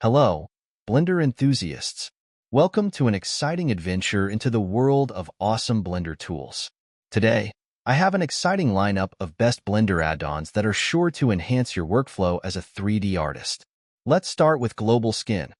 Hello, Blender enthusiasts. Welcome to an exciting adventure into the world of awesome Blender tools. Today, I have an exciting lineup of best Blender add-ons that are sure to enhance your workflow as a 3D artist. Let's start with Global Skin,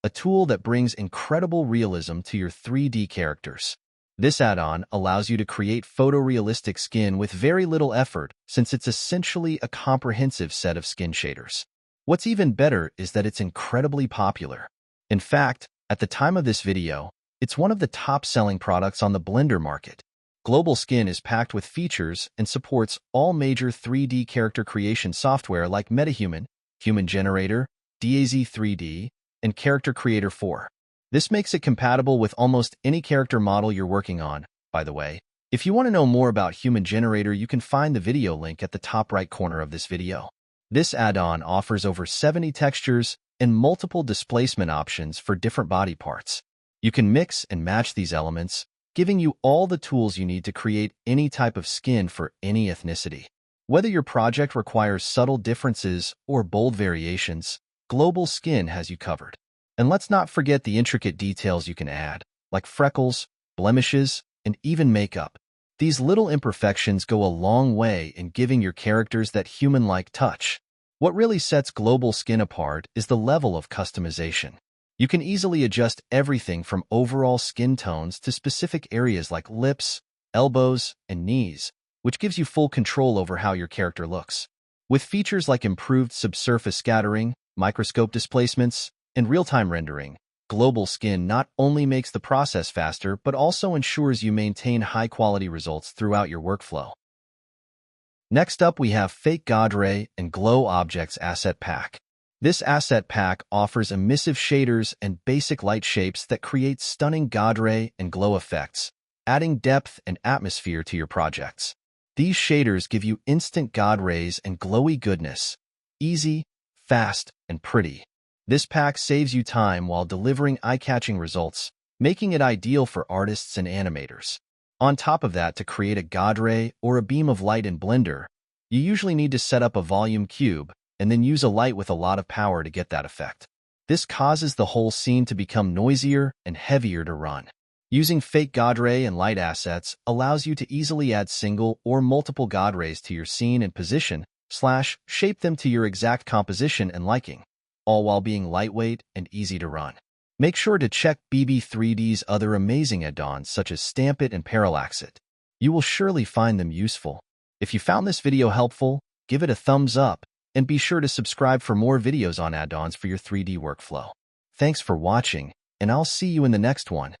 a tool that brings incredible realism to your 3D characters. This add-on allows you to create photorealistic skin with very little effort since it's essentially a comprehensive set of skin shaders. What's even better is that it's incredibly popular. In fact, at the time of this video, it's one of the top-selling products on the Blender market. Global Skin is packed with features and supports all major 3D character creation software like MetaHuman, Human Generator, DAZ3D, and Character Creator 4. This makes it compatible with almost any character model you're working on, by the way. If you want to know more about Human Generator, you can find the video link at the top right corner of this video. This add-on offers over 70 textures and multiple displacement options for different body parts. You can mix and match these elements, giving you all the tools you need to create any type of skin for any ethnicity. Whether your project requires subtle differences or bold variations, Global Skin has you covered. And let's not forget the intricate details you can add, like freckles, blemishes, and even makeup. These little imperfections go a long way in giving your characters that human-like touch. What really sets Global Skin apart is the level of customization. You can easily adjust everything from overall skin tones to specific areas like lips, elbows, and knees, which gives you full control over how your character looks. With features like improved subsurface scattering, microscope displacements, and real-time rendering, Global Skin not only makes the process faster, but also ensures you maintain high-quality results throughout your workflow. Next up, we have Fake God Ray and Glow Objects Asset Pack. This asset pack offers emissive shaders and basic light shapes that create stunning God Ray and glow effects, adding depth and atmosphere to your projects. These shaders give you instant God Rays and glowy goodness, easy, fast, and pretty. This pack saves you time while delivering eye-catching results, making it ideal for artists and animators. On top of that, to create a God Ray or a beam of light in Blender, you usually need to set up a volume cube and then use a light with a lot of power to get that effect. This causes the whole scene to become noisier and heavier to run. Using Fake God Ray and light assets allows you to easily add single or multiple God Rays to your scene and shape them to your exact composition and liking, all while being lightweight and easy to run. Make sure to check BB3D's other amazing add-ons such as Stamp It and Parallax It. You will surely find them useful. If you found this video helpful, give it a thumbs up and be sure to subscribe for more videos on add-ons for your 3D workflow. Thanks for watching, and I'll see you in the next one.